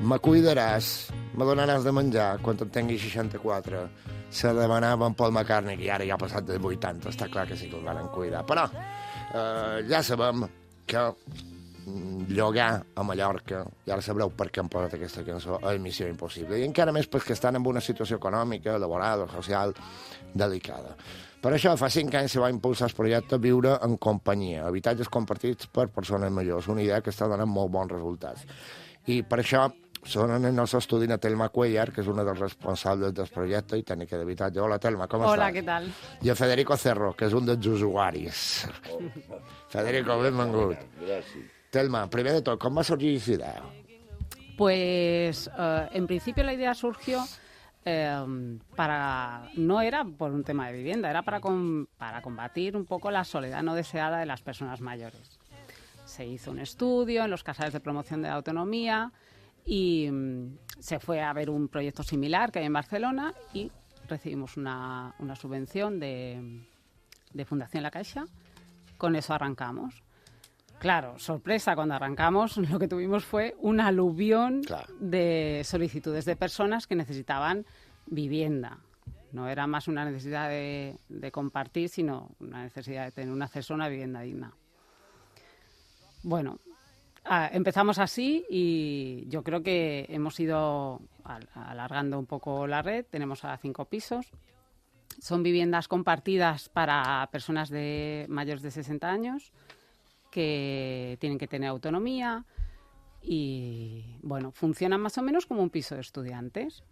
me cuidaràs, me donaràs de menjar quan en tingui 64. Se demanaven Paul McCartney, i ara ja ha passat de 80, està clar que sí que el van cuidar. Però ja sabem que llogar a Mallorca, i ara sabreu per què hem posat aquesta cançó, és missió impossible. I encara més perquè estan en una situació econòmica, laboral o social delicada. Per això, fa 5 anys se va impulsar el projecte Viure en companyia, habitatges compartits per persones majors, una idea que està donant molt bons resultats. I per això són en el nostre estudi a Telma Cuellar, que és una dels responsables del projecte i tècnica d'habitatge. Hola, Telma, com estàs? Hola, què tal? I a Federico Cerro, que és un dels usuaris. Federico, benvingut. Gràcies. Telma, primer de tot, com va sorgir aquesta idea? Pues en principio la idea surgió no era por un tema de vivienda, era para combatir un poco la soledad no deseada de las personas mayores. Se hizo un estudio en los casales de promoción de la autonomía y se fue a ver un proyecto similar que hay en Barcelona y recibimos una subvención de Fundación La Caixa. Con eso arrancamos. Claro, sorpresa, cuando arrancamos lo que tuvimos fue un aluvión de solicitudes de personas que necesitaban vivienda. No era más una necesidad de compartir, sino una necesidad de tener un acceso a una vivienda digna. Bueno, empezamos así y yo creo que hemos ido alargando un poco la red. Tenemos ahora 5 pisos. Son viviendas compartidas para personas mayores de 60 años que tienen que tener autonomía y, bueno, funcionan más o menos como un piso de estudiantes.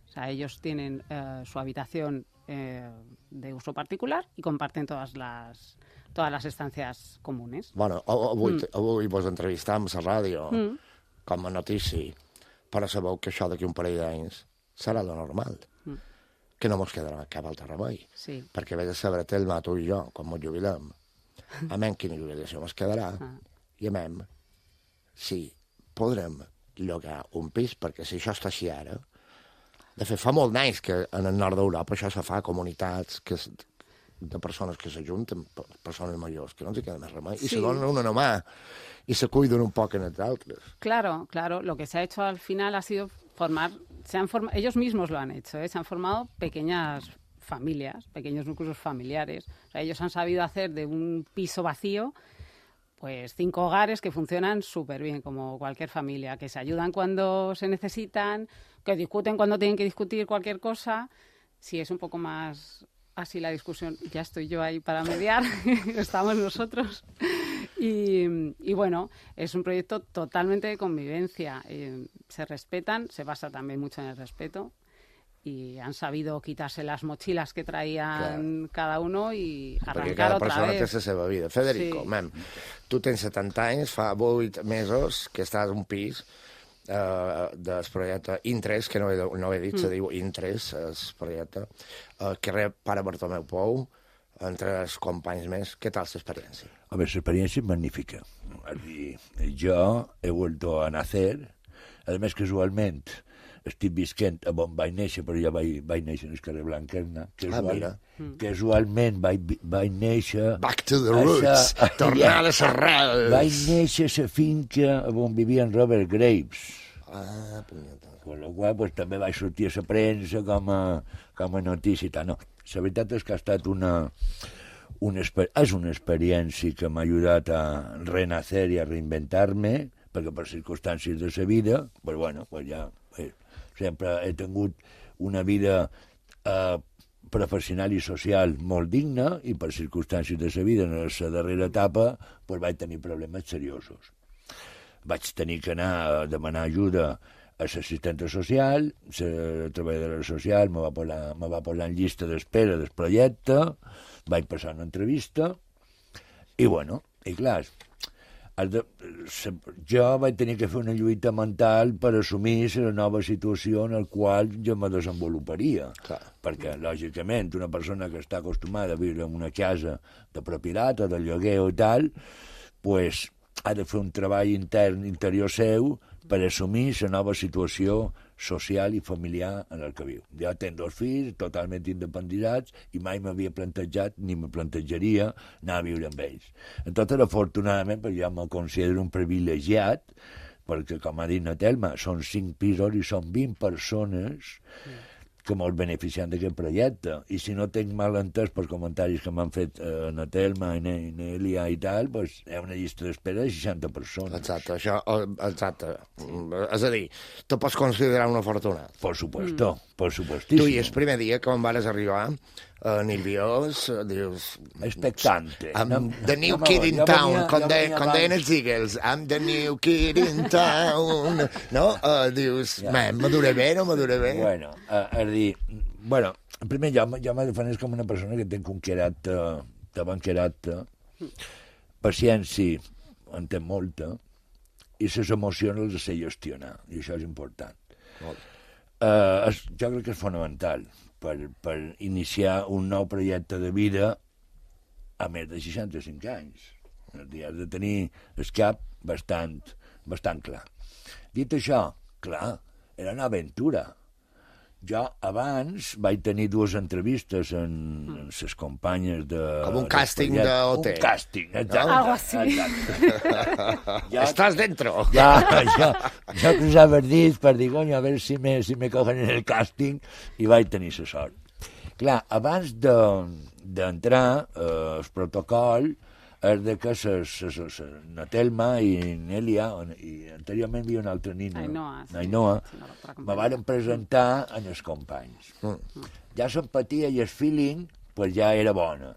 O sea, ellos tienen su habitación de uso particular y comparten todas las estancias comunes. Bueno, avui vos entrevistam a la ràdio com a notícia, però sabeu que això d'aquí un parell d'anys serà lo normal, que no mos quedarà cap altre remei. Sí. Perquè vés a saber, Telma, tu i jo, quan mos jubilem, a men quina jubilació mos quedarà, i a men si podrem llogar un pis, perquè si això està així ara... De fet, fa molt d'anys que en el nord d'Europa això se fa, comunitats de persones que s'ajunten, persones majors, que no ens queda més remei, i se donen una mà i se cuiden un poc en els altres. Claro, lo que se ha hecho al final ha sido ellos mismos lo han hecho, se han formado pequeñas familias, pequeños núcleos familiares. O sea, ellos han sabido hacer de un piso vacío pues 5 hogares que funcionan súper bien, como cualquier familia, que se ayudan cuando se necesitan, que discuten cuando tienen que discutir cualquier cosa. Si es un poco más así la discusión, ya estoy yo ahí para mediar, estamos nosotros. Y bueno, es un proyecto totalmente de convivencia. Se respetan, se basa también mucho en el respeto. Y han sabido quitarse las mochilas que traían cada uno i arrancar otra vez. Perquè cada persona té la seva vida. Federico, tu tens 70 anys, fa 8 mesos que estàs en un pis del projecte Intres, que no he dit, se diu Intres, el projecte, carrer Pare Bartomeu Pou, entre els companys més. Què tal l'experiència? Home, l'experiència és magnífica. És dir, jo he vuelto a nacer, a més casualment, estic visquent a on vaig néixer, però ja vaig néixer en el carrer Blanquerna. Casualment vaig néixer... Back to the roots, tornar a les arrels. Vaig néixer a la finca on vivia en Robert Graves. Punyeta. Con la qual pues, també vaig sortir a la premsa com a notícia i tal. No, la veritat és que ha estat és una experiència que m'ha ajudat a renacer i a reinventar-me, perquè per circumstàncies de la vida, pues bueno, pues ja... Sempre he tingut una vida professional i social molt digna i per circumstàncies de la vida en la darrera etapa pues, vaig tenir problemes seriosos. Vaig tenir que anar a demanar ajuda a l'assistenta social, la treballadora social me va posar en llista d'espera del projecte, vaig passar una entrevista i bueno, i clar, jo vaig tenir que fer una lluita mental per assumir la nova situació en la qual jo me desenvoluparia. Perquè, lògicament, una persona que està acostumada a viure en una casa de propietat o de lloguer o tal, pues, ha de fer un treball interior seu per assumir la nova situació social i familiar en el que viu. Jo tinc 2 fills totalment independitzats i mai m'havia plantejat ni me plantejaria anar a viure amb ells. En tot, afortunadament, perquè jo me considero un privilegiat perquè, com ha dit na Telma, són 5 pisos i són 20 persones que molt beneficien d'aquest projecte. I si no tinc mal entès per comentaris que m'han fet na Telma, Elia i tal, doncs hi ha una llista d'espera de 60 persones. Exacte, això, exacte. És a dir, te pots considerar una fortuna. Por supuesto, por supuestísimo. Tu i el primer dia, quan vas arribar, nerviós, dius... Expectante. I'm the new kid in town, com deien els Eagles. I'm the new kid in town. No? Dius, madura bé, no madura bé? Bueno, és dir, bueno, en primer lloc, jo me defineix com una persona que té un caràcter, de bon caràcter, paciència, en té molta, i les emocions les sé gestionar, i això és important. Jo crec que és fonamental per iniciar un nou projecte de vida a més de 65 anys. Has de tenir el cap bastant clar. Dit això, clar, era una aventura. Jo abans vaig tenir 2 entrevistes amb les companyes de... Com un càsting d'OT. Un càsting, exacte. Algo así. Estàs dentro. Jo cruzava els dits per dir, coño, a veure si me cogen en el càsting, i vaig tenir la sort. Clar, abans d'entrar, el protocol és de que na Telma i Nèlia, i anteriorment hi havia una altra nina, Ainhoa, me varen presentar en els companys. Ja l'empatia i el feeling pues ja era bona.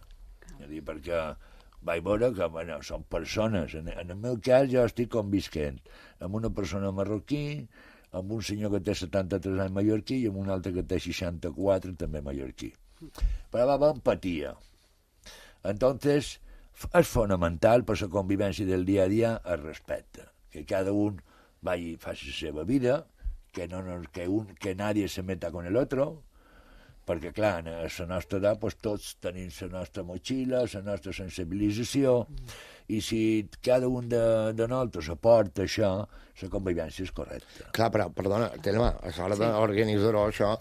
És dir, perquè vaig veure que bueno, són persones. En el meu cas jo estic convisquent amb una persona marroquí, amb un senyor que té 73 anys mallorquí i amb un altre que té 64 també mallorquí. Però va haver empatia. Entonces, és fonamental per la convivència del dia a dia el respecte, que cada un faci la seva vida, que nadie se meta con el otro, perquè, clar, a la nostra edat pues, tots tenim la nostra motxilla, la nostra sensibilització, i si cada un de nosaltres aporta això, la convivència és correcta. Clar, però, perdona, Telma, a l'hora d'organitzar-ho, això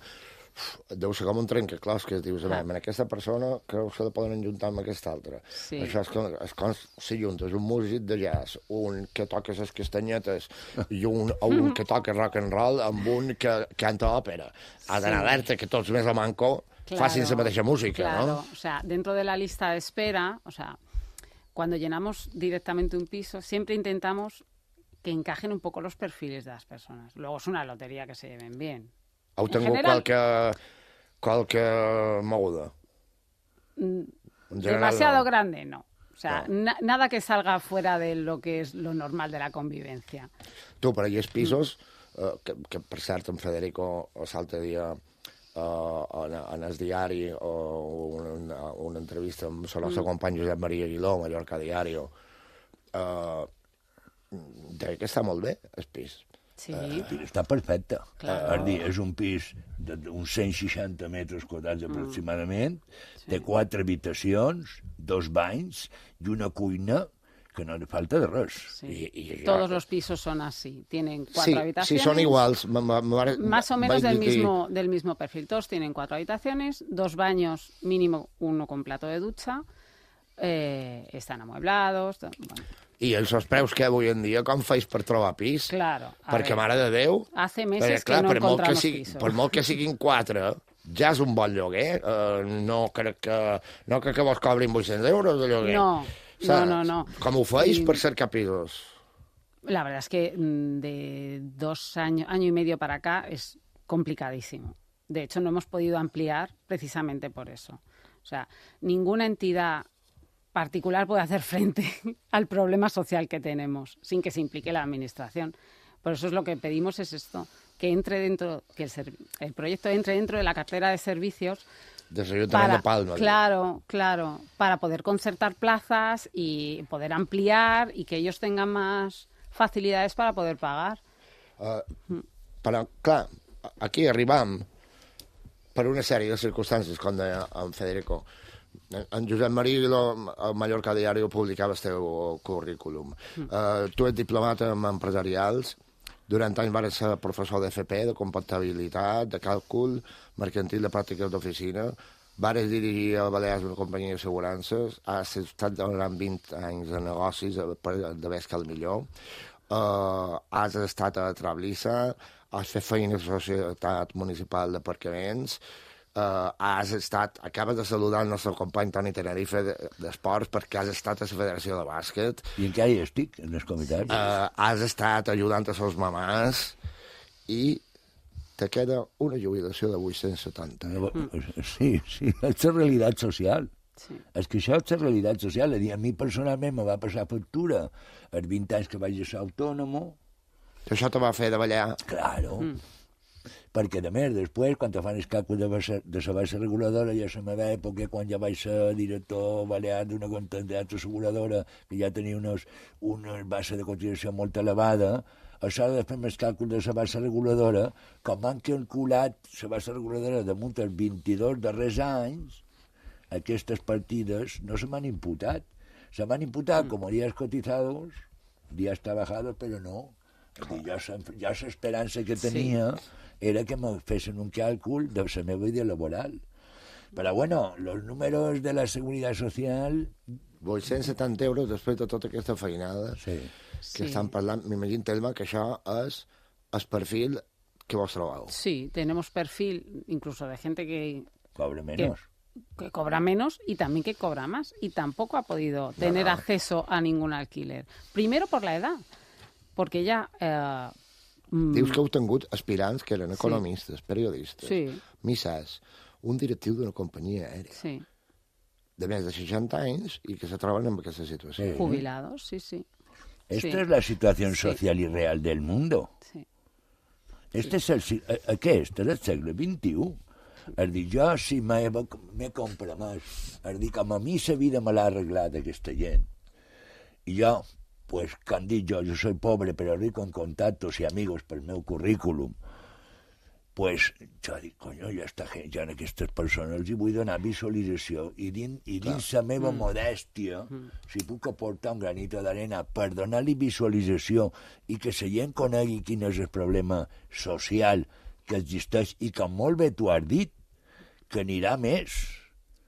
deu ser com un trencaclosques, dius, en aquesta persona creu que se la poden enjuntar amb aquesta altra. Sí. Això és com si juntes un músic de jazz, un que toca les castanyetes i un que toca rock and roll amb un que canta òpera. Ha d'anar alerta que tots més o manco facin la mateixa música, claro. ¿no? O sea, dentro de la lista de espera, o sea, cuando llenamos directamente un piso, siempre intentamos que encajen un poco los perfiles de las personas. Luego es una lotería que se lleven bien. Heu tingut qualque moguda? Demasiado grande, no. O sea, nada que salga fuera de lo que es lo normal de la convivencia. Tu, per allà els pisos, que per cert, en Federico l'altre dia en el diari o una entrevista amb el nostre company Josep Maria Aguiló, Mallorca Diario, deia que està molt bé, el pis. Sí. Està perfecte. Claro. És dir, és un pis d'uns 160 metres quadrats aproximadament, té 4 habitacions, 2 banys i una cuina que no li falta de res. Sí. Todos los pisos son así. Tienen 4 habitaciones. Sí, son iguals. Más o menos del mismo perfil. Todos tienen 4 habitaciones, 2 baños, mínimo uno con plato de ducha, están amueblados. Bueno. I els preus que avui en dia, com feis per trobar pis? Claro. Perquè, mare de Déu... Hace meses que no encontramos pisos. Per molt que siguin 4, ja és un bon lloguer. No crec que vos cobrin 800 euros de lloguer. No. Com ho feis per cercar pisos? La verdad es que de 2 años, año y medio para acá es complicadísimo. De hecho, no hemos podido ampliar precisamente por eso. O sea, ninguna entidad particular puede hacer frente al problema social que tenemos sin que se implique la administración. Por eso es lo que pedimos es esto, que entre dentro, que el proyecto entre dentro de la cartera de servicios. Ayuntamiento de Palma. Claro, para poder concertar plazas y poder ampliar y que ellos tengan más facilidades para poder pagar. Però, clar, aquí arribam per una sèrie de circumstàncies, com deia en Federico. En Josep Maria Aguiló, al Mallorca Diario, publicava el teu currículum. Tu ets diplomat en empresarials, durant anys vas ser professor d'FP, de comptabilitat, de càlcul, mercantil de pràctiques d'oficina, vas dirigir a Balears una companyia d'assegurances, has estat durant 20 anys de negocis de Vesca al millor. has estat a Trablissa, has fet feina a la Societat Municipal d'Aparcaments, acabes de saludar el nostre company Toni Tenerife d'Esports perquè has estat a la Federació de Bàsquet. I encara hi estic, en els comitats. Has estat ajudant a les mamàs i te queda una jubilació de 870. Sí, és la realitat social. Sí. És que això és la realitat social. A mi personalment me va passar factura els 20 anys que vaig ser autònomo. Això te va fer de ballar. Claro. Perquè, a més, després, quan te fan el càlcul de la base reguladora, ja a la meva època, quan ja vaig ser director balear d'una quantitat asseguradora, que ja tenia una base de cotització molt elevada, això de fer el càlcul de la base reguladora, com han calculat la base reguladora damunt els 22 darrers anys, aquestes partides no se m'han imputat. Se m'han imputat com a días cotizados, días trabajados, però no. Jo l'esperança que tenia era que me fessin un càlcul de la meva vida laboral. Però, bueno, los números de la Seguridad Social... 870 euros després de tota aquesta feinada que estan parlant. M'imagino, Telma, que això és el perfil que vos trobeu. Sí, tenemos perfil incluso de gente que... Cobra menos. Que cobra menos y también que cobra más. Y tampoco ha podido tener acceso a ningún alquiler. Primero por la edad. Perquè ja... Dius que heu tingut aspirants que eren economistes, periodistes, missars, un directiu d'una companyia aèria de més de 60 anys i que se troben en aquesta situació. Jubilados, sí. Esta es la situación social y real del mundo. Sí. Aquest és el segle XXI. És dir, jo si me compro més, és dir, com a mi la vida me l'ha arreglat aquesta gent. I jo, pues, que han dit jo soy pobre pero rico en contactos y amigos pel meu currículum, pues jo dic, coño, ja a aquestes persones els hi vull donar visualització i dins la meva modèstia, si puc aportar un granito d'arena per donar-li visualització i que la gent conegui quin és el problema social que existeix i que molt bé tu has dit, que anirà més.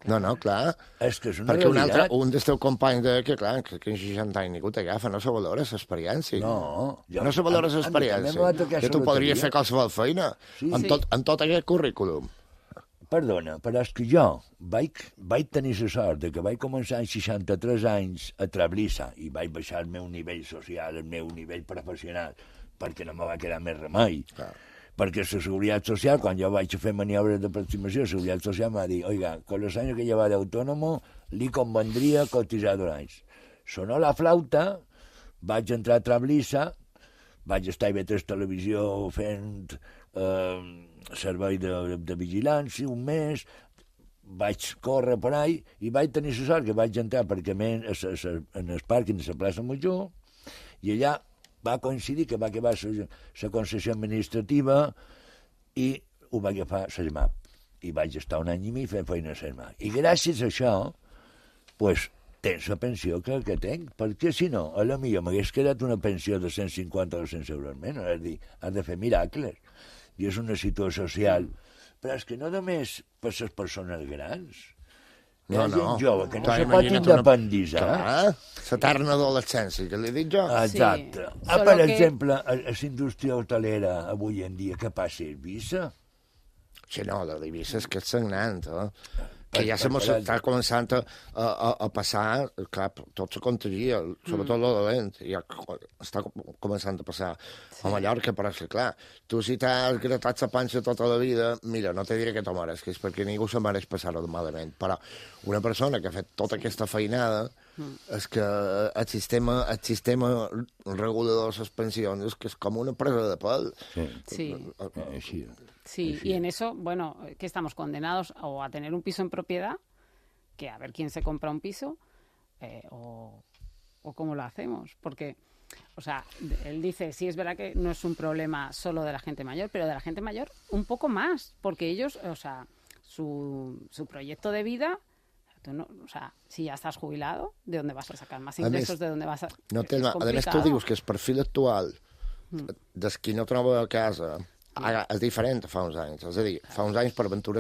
No, clar. És que és una perquè realitat. un dels teus companys que en 60 anys ningú t'agafa, no se valora l'experiència. No se valora l'experiència. Que tu podries fer qualsevol feina en tot aquest currículum. Perdona, però és que jo vaig tenir la sort de que vaig començar amb 63 anys a Trablissa i vaig baixar el meu nivell social, el meu nivell professional, perquè no me va quedar més remei. Perquè la Seguridad Social, quan jo vaig fer maniobres d'aproximació, la Seguridad Social m'ha dit, oiga, con los años que lleva de autónomo, li convendria cotizar 2 anys. Sonó la flauta, vaig entrar a Trablissa, vaig estar a IB3 Televisió fent servei de vigilància un mes, vaig córrer per ahí i vaig tenir la sort que vaig entrar perquè en el pàrquing de la plaça Major i allà va coincidir que va acabar la concessió administrativa i ho va agafar SESMAP. I vaig estar 1 any i mig fent feina a SESMAP. I gràcies a això, pues, tens la pensió que tenc, perquè si no, a la millor m'hagués quedat una pensió de 150 o 200 euros menys. És a dir, has de fer miracles. I és una situació social. Però és que no només per les persones grans. Hi ha gent jove que no se pot independitzar. L'eterna adolescència, que li dic jo. Exacte. Per exemple, a la indústria hotelera avui en dia, què passa? Eivissa? Sí, no, la d'Eivissa és que és sagnant, que ja s'està començant a passar, clar, tot se contagia, sobretot lo dolent, ja està començant a passar a Mallorca, però és que, clar, tu si t'has gratat la panxa tota la vida, mira, no te diré que t'ho meresquis, perquè ningú se mereix passar-ho malament, però una persona que ha fet tota aquesta feinada, és que el sistema regulador de les pensions és que és com una presa de pèl. Sí, y en eso, bueno, que estamos condenados o a tener un piso en propiedad, que a ver quién se compra un piso, o cómo lo hacemos. Porque, o sea, él dice, sí, es verdad que no es un problema solo de la gente mayor, pero de la gente mayor un poco más, porque ellos, o sea, su proyecto de vida... Tú no, o sea, si ja estàs jubilado, ¿de dónde vas a sacar más ingresos? ¿De dónde vas a...? No, Telma, a més tu dius que el perfil actual des qui no troba a casa és diferent a fa uns anys. És a dir, fa uns anys per aventura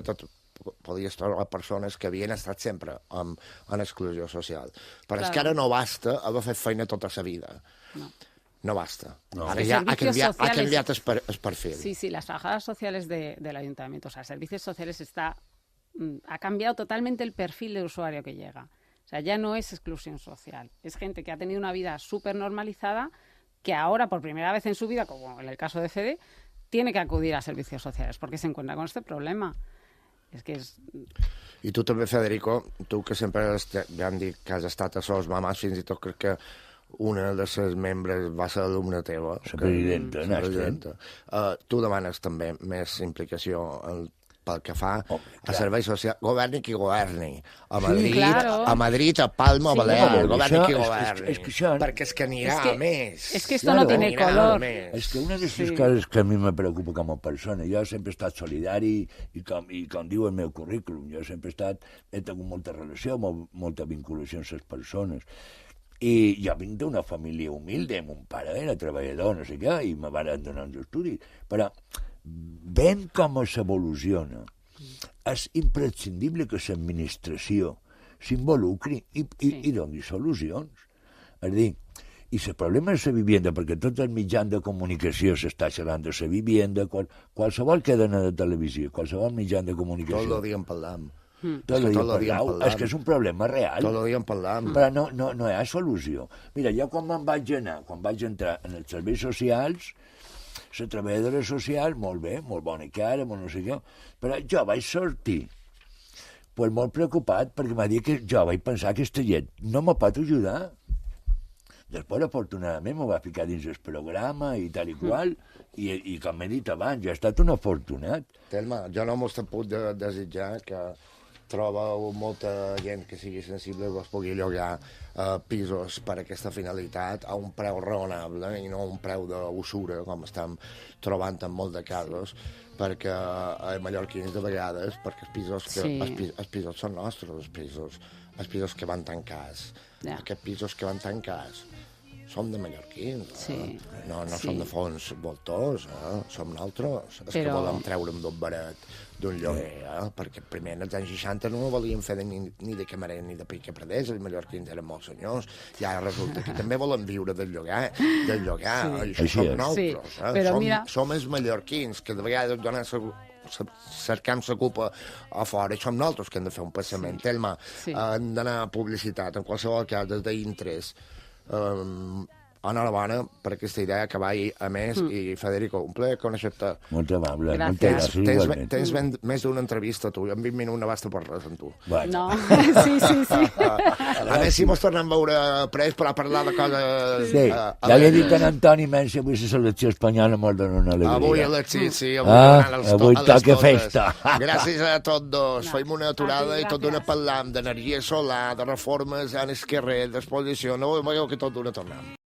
podies trobar persones que havien estat sempre en exclusió social. Però és que ara no basta haver fet feina tota la vida. no basta. No. Ara Els ja ha servicios canviat sociales- el perfil. Sí, las trabajadoras sociales del ayuntamiento, o sea, servicios sociales ha cambiado totalmente el perfil de usuario que llega. O sea, ya no es exclusión social. Es gente que ha tenido una vida súper normalizada que ahora, por primera vez en su vida, como en el caso de Fede, tiene que acudir a servicios sociales porque se encuentra con este problema. És que és... I tu també, Federico, tu que sempre ja hem dit que has estat a Sos Mamàs, fins i tot crec que una de les membres va ser alumna teva. La presidenta, la presidenta. Tu demanes també més implicació pel que fa a serveis socials. Governi qui governi. A Madrid, claro. a Madrid, a Palma, a Balear. Governi qui governi. Perquè és que anirà a més. Es que esto no tiene color. És que una de les coses que a mi me preocupa com a persona, jo sempre he estat solidari i com diu el meu currículum, jo sempre he tingut molta relació, molta vinculació amb les persones. I jo vinc d'una família humilde, mon pare era treballador, no sé què, i me van donar uns estudis. Però veient com s'evoluciona, és imprescindible que l'administració s'involucri i doni solucions. És a dir, i el problema és la vivienda, perquè tots els mitjans de comunicació s'està xerrant de la vivienda, qualsevol cadena de televisió, qualsevol mitjan de comunicació. Tot el dia en parlam. Tot el dia parlau. És que és un problema real. Tot el dia en parlam. Però no hi ha solució. Mira, jo quan vaig entrar en els serveis socials, la treballadora social, molt bé, molt bona cara, molt no sé què, però jo vaig sortir pues molt preocupat perquè m'ha dit que jo vaig pensar que aquesta gent no me pot ajudar. Després, afortunadament, m'ho va ficar dins el programa i tal i qual, i com he dit abans, jo he estat un afortunat. Telma, jo no m'ho puc desitjar que trobeu molta gent que sigui sensible i vos pugui llogar pisos per aquesta finalitat a un preu raonable i no un preu d'usura, com estem trobant en molts de casos, perquè a mallorquins de vegades, perquè els pisos són nostres, els pisos que van tancats. Aquests pisos que van tancats som de mallorquins, no som de fons voltors, som nosaltres, els que volem treure'm d'un baret d'un lloguer, perquè primer en els anys 60 no volíem fer ni de camarer ni de picaprades, els mallorquins eren molt senyors, i ara resulta que també volen viure del lloguer, això som nosaltres, som els mallorquins, que de vegades donen cercam la culpa a fora, i som nosaltres que hem de fer un pensament. Telma, hem d'anar a publicitat, en qualsevol cas, des d'Interès. Enhorabona per aquesta idea que va a més, i Federico, un plaer conèixer-te. Molt amable, moltes gràcies igualment. Tens més d'una entrevista, tu, en 20 minuts no basta per res amb tu. No, sí. A més, si mos tornem a veure pres per a parlar de coses... Sí, ja li he dit a Antoni Mensi, avui la selecció espanyola molt dona una alegria. Avui sí, avui toca festa. Gràcies a tots dos. Feim una aturada i tot d'una parlam d'energia solar, de reformes en el carrer, d'exposició. No veieu que tot d'una tornem.